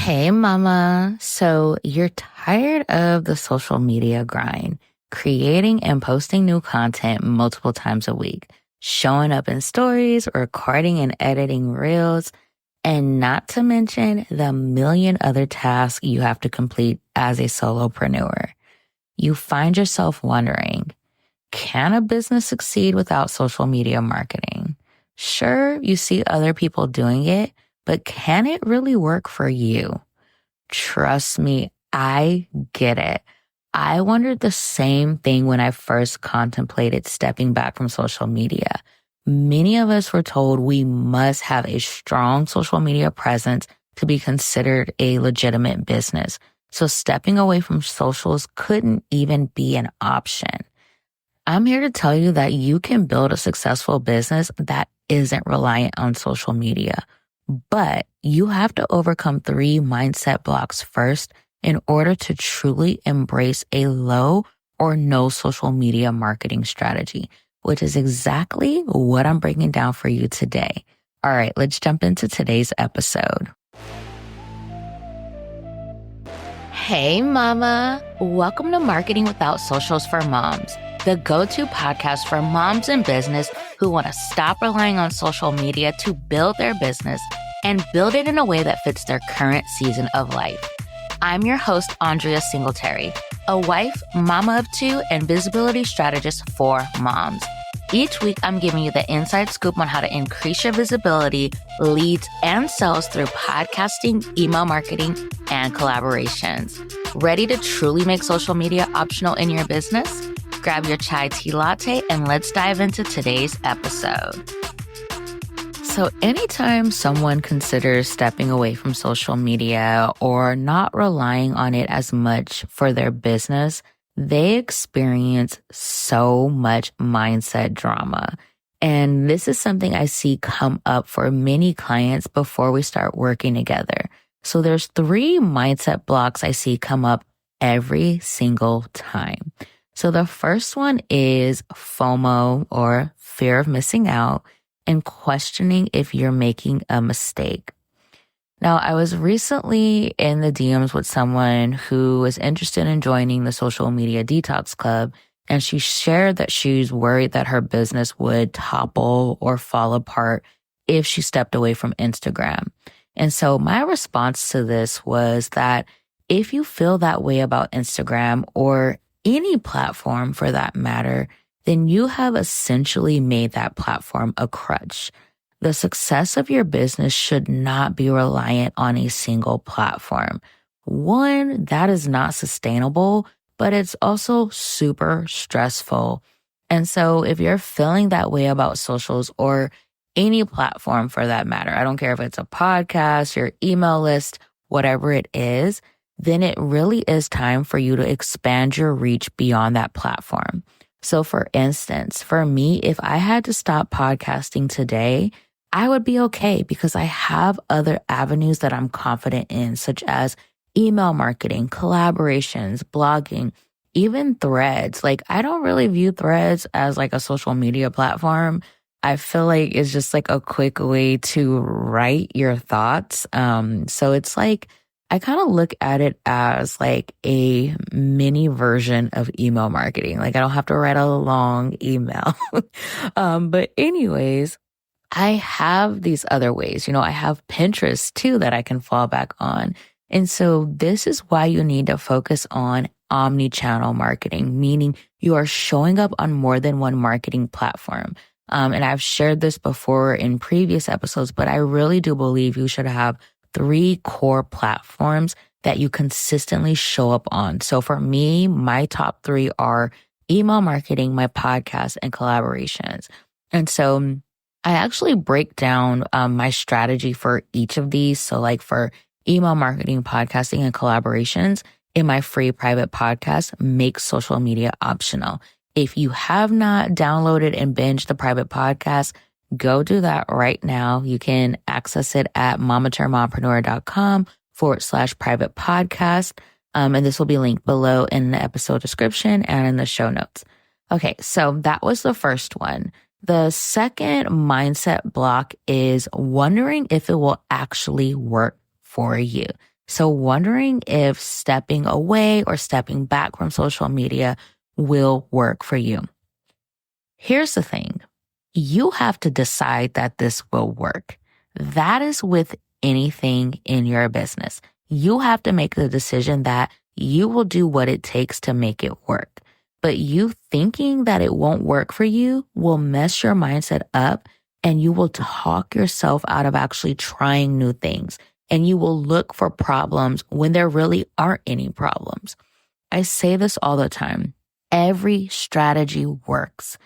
Hey, mama. So you're tired of the social media grind, creating and posting new content multiple times a week, showing up in stories, recording and editing reels, and not to mention the million other tasks you have to complete as a solopreneur. You find yourself wondering, can a business succeed without social media marketing? Sure, you see other people doing it, but can it really work for you? Trust me, I get it. I wondered the same thing when I first contemplated stepping back from social media. Many of us were told we must have a strong social media presence to be considered a legitimate business. So stepping away from socials couldn't even be an option. I'm here to tell you that you can build a successful business that isn't reliant on social media. But you have to overcome 3 mindset blocks first in order to truly embrace a low or no social media marketing strategy, which is exactly what I'm breaking down for you today. All right, let's jump into today's episode. Hey, mama. Welcome to Marketing Without Socials for Moms, the go-to podcast for moms in business who want to stop relying on social media to build their business and build it in a way that fits their current season of life. I'm your host, Andria, a wife, mama of 2, and visibility strategist for moms. Each week, I'm giving you the inside scoop on how to increase your visibility, leads, and sales through podcasting, email marketing, and collaborations. Ready to truly make social media optional in your business? Grab your chai tea latte and let's dive into today's episode. So anytime someone considers stepping away from social media or not relying on it as much for their business, they experience so much mindset drama. And this is something I see come up for many clients before we start working together. So there's 3 mindset blocks I see come up every single time. So the first one is FOMO, or fear of missing out, and questioning if you're making a mistake. Now, I was recently in the DMs with someone who was interested in joining the social media detox club, and she shared that she's worried that her business would topple or fall apart if she stepped away from Instagram. And so my response to this was that if you feel that way about Instagram or any platform for that matter, then you have essentially made that platform a crutch. The success of your business should not be reliant on a single platform. One, that is not sustainable, but it's also super stressful. And so if you're feeling that way about socials or any platform for that matter, I don't care if it's a podcast, your email list, whatever it is, then it really is time for you to expand your reach beyond that platform. So for instance, for me, if I had to stop podcasting today, I would be okay because I have other avenues that I'm confident in, such as email marketing, collaborations, blogging, even Threads. Like, I don't really view Threads as like a social media platform. I feel like it's just like a quick way to write your thoughts. So it's like, I kind of look at it as like a mini version of email marketing. Like, I don't have to write a long email. But anyways, I have these other ways. I have Pinterest too that I can fall back on. And so this is why you need to focus on omni-channel marketing, meaning you are showing up on more than one marketing platform. And I've shared this before in previous episodes, but I really do believe you should have 3 core platforms that you consistently show up on. So for me, my top 3 are email marketing, my podcast, and collaborations. And so I actually break down my strategy for each of these. So like for email marketing, podcasting, and collaborations in my free private podcast, Make Social Media Optional. If you have not downloaded and binged the private podcast, go do that right now. You can access it at mamaturnedmompreneur.com/private podcast. And this will be linked below in the episode description and in the show notes. Okay, so that was the first one. The second mindset block is wondering if it will actually work for you. So wondering if stepping away or stepping back from social media will work for you. Here's the thing. You have to decide that this will work. That is with anything in your business. You have to make the decision that you will do what it takes to make it work. But you thinking that it won't work for you will mess your mindset up, and you will talk yourself out of actually trying new things. And you will look for problems when there really aren't any problems. I say this all the time. Every strategy works.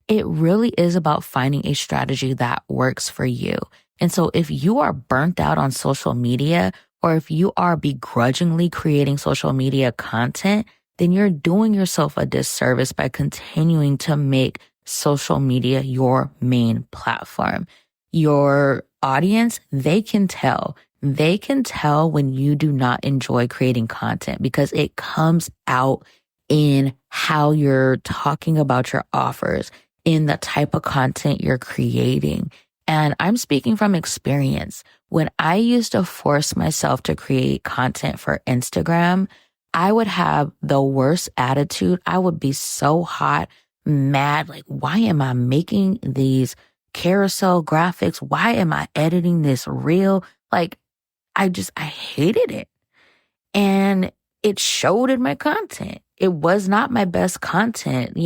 It really is about finding a strategy that works for you. And so if you are burnt out on social media, or if you are begrudgingly creating social media content, then you're doing yourself a disservice by continuing to make social media your main platform. Your audience, they can tell. They can tell when you do not enjoy creating content because it comes out in how you're talking about your offers, in the type of content you're creating. And I'm speaking from experience. When I used to force myself to create content for Instagram, I would have the worst attitude. I would be so hot, mad, like, why am I making these carousel graphics? Why am I editing this reel? Like, I hated it. And it showed in my content. It was not my best content.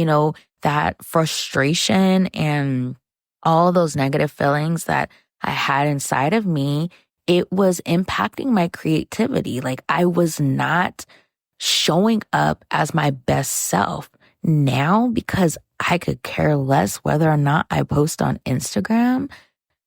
That frustration and all those negative feelings that I had inside of me, it was impacting my creativity. Like, I was not showing up as my best self. Now, because I could care less whether or not I post on Instagram,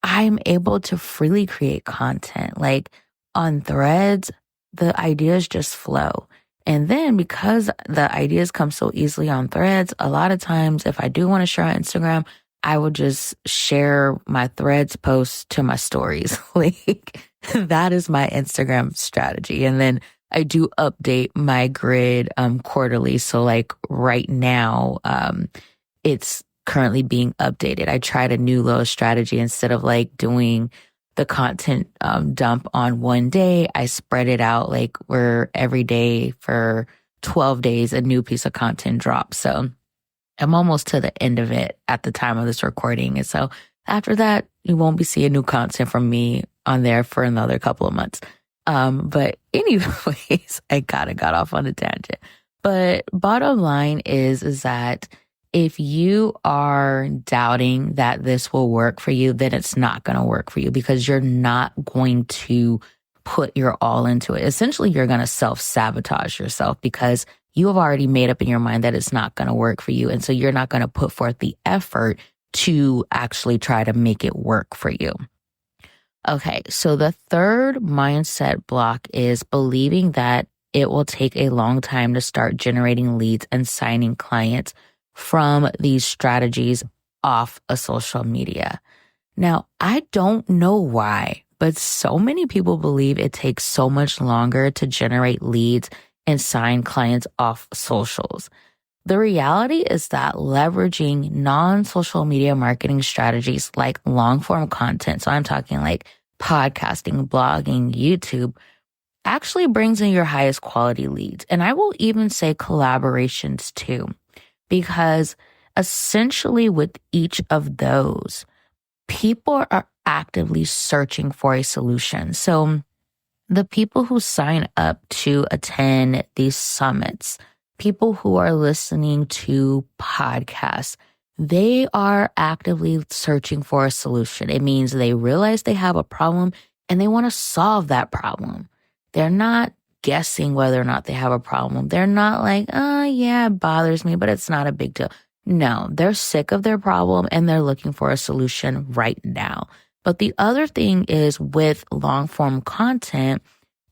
I'm able to freely create content. Like on Threads, the ideas just flow. And then because the ideas come so easily on Threads, a lot of times if I do want to share on Instagram, I will just share my Threads posts to my stories. Like, that is my Instagram strategy. And then I do update my grid quarterly. So like right now, it's currently being updated. I tried a new little strategy. Instead of like doing the content dump on one day, I spread it out like where every day for 12 days, a new piece of content drops. So I'm almost to the end of it at the time of this recording. And so after that, you won't be seeing new content from me on there for another couple of months. But anyways, I got off on a tangent. But bottom line is that if you are doubting that this will work for you, then it's not going to work for you because you're not going to put your all into it. Essentially, you're going to self-sabotage yourself because you have already made up in your mind that it's not going to work for you. And so you're not going to put forth the effort to actually try to make it work for you. Okay, so the third mindset block is believing that it will take a long time to start generating leads and signing clients from these strategies off of social media. Now, I don't know why, but so many people believe it takes so much longer to generate leads and sign clients off socials. The reality is that leveraging non-social media marketing strategies like long-form content, so I'm talking like podcasting, blogging, YouTube, actually brings in your highest quality leads. And I will even say collaborations too. Because essentially with each of those, people are actively searching for a solution. So the people who sign up to attend these summits, people who are listening to podcasts, they are actively searching for a solution. It means they realize they have a problem and they want to solve that problem. They're not guessing whether or not they have a problem. They're not like, oh yeah, it bothers me, but it's not a big deal. No, they're sick of their problem and they're looking for a solution right now. But the other thing is with long form content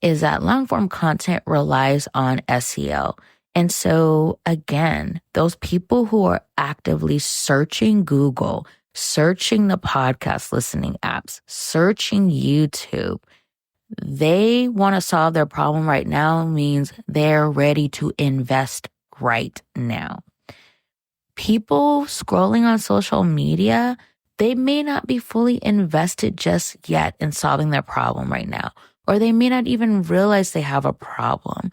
is that long form content relies on SEO. And so again, those people who are actively searching Google, searching the podcast listening apps, searching YouTube, they want to solve their problem right now means they're ready to invest right now. People scrolling on social media, they may not be fully invested just yet in solving their problem right now. or they may not even realize they have a problem.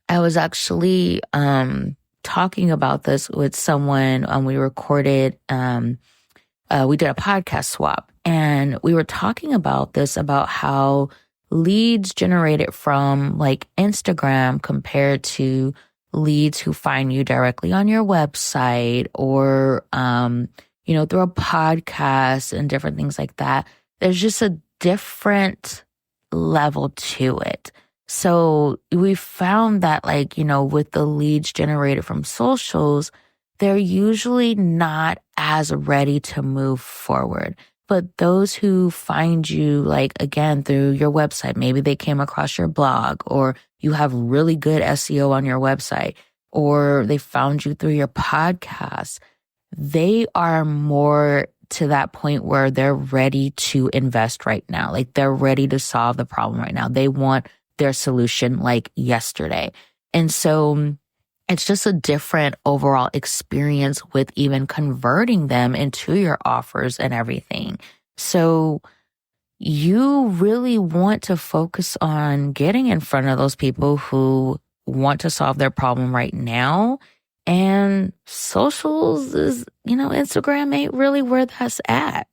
I was actually talking about this with someone. We recorded, we did a podcast swap, and we were talking about this, about how leads generated from like Instagram compared to leads who find you directly on your website or, through a podcast and different things like that. There's just a different level to it. So we found that with the leads generated from socials, they're usually not as ready to move forward. But those who find you, again, through your website, maybe they came across your blog, or you have really good SEO on your website, or they found you through your podcast, they are more to that point where they're ready to invest right now. Like, they're ready to solve the problem right now. They want their solution like yesterday. And so it's just a different overall experience with even converting them into your offers and everything. So you really want to focus on getting in front of those people who want to solve their problem right now. And socials is, Instagram ain't really where that's at,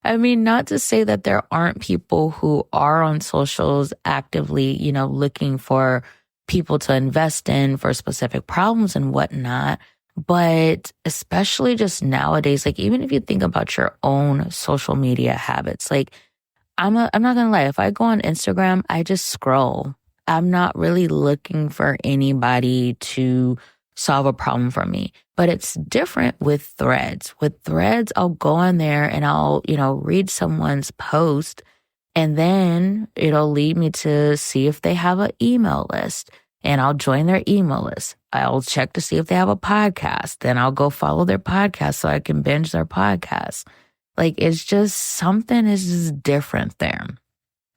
I mean, not to say that there aren't people who are on socials actively, looking for people to invest in for specific problems and whatnot. But especially just nowadays, even if you think about your own social media habits, I'm not gonna lie, if I go on Instagram, I just scroll. I'm not really looking for anybody to solve a problem for me. But it's different with Threads. With Threads, I'll go on there and I'll, read someone's post, and then it'll lead me to see if they have an email list, and I'll join their email list. I'll check to see if they have a podcast. Then I'll go follow their podcast so I can binge their podcast. It's just something is just different there.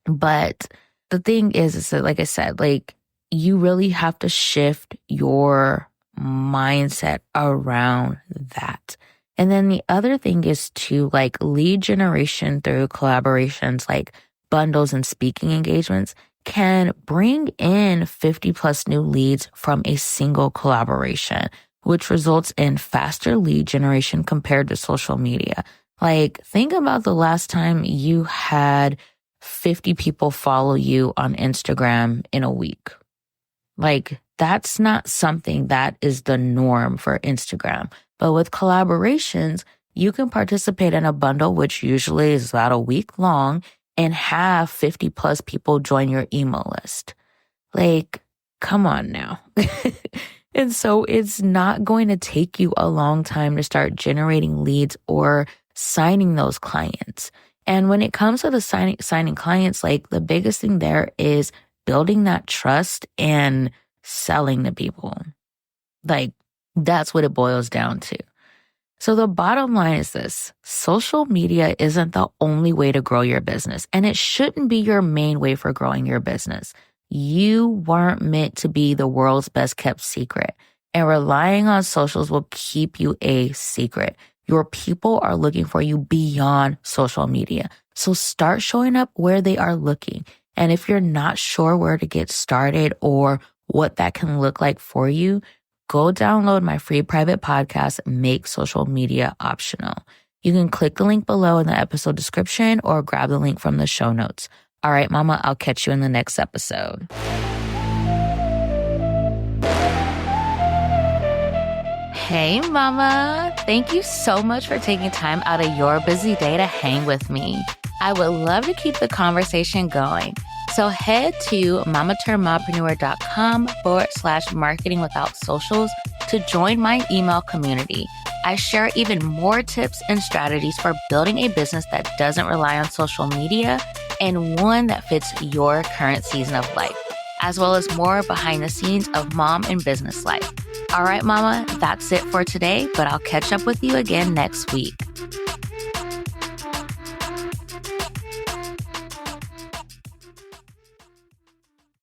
But the thing is that, like I said, you really have to shift your mindset around that. And then the other thing is to lead generation through collaborations like bundles and speaking engagements can bring in 50 plus new leads from a single collaboration, which results in faster lead generation compared to social media. Think about the last time you had 50 people follow you on Instagram in a week. That's not something that is the norm for Instagram. But with collaborations, you can participate in a bundle, which usually is about a week long, and have 50 plus people join your email list. Come on now. And so it's not going to take you a long time to start generating leads or signing those clients. And when it comes to the signing clients, the biggest thing there is building that trust and selling to people. That's what it boils down to. So the bottom line is this: social media isn't the only way to grow your business, and it shouldn't be your main way for growing your business. You weren't meant to be the world's best kept secret, and relying on socials will keep you a secret. Your people are looking for you beyond social media. So start showing up where they are looking. And if you're not sure where to get started or what that can look like for you, go download my free private podcast, Make Social Media Optional. You can click the link below in the episode description or grab the link from the show notes. All right, Mama, I'll catch you in the next episode. Hey, Mama. Thank you so much for taking time out of your busy day to hang with me. I would love to keep the conversation going. So head to mamaturnedmompreneur.com/marketing without socials to join my email community. I share even more tips and strategies for building a business that doesn't rely on social media and one that fits your current season of life, as well as more behind the scenes of mom and business life. All right, Mama, that's it for today, but I'll catch up with you again next week.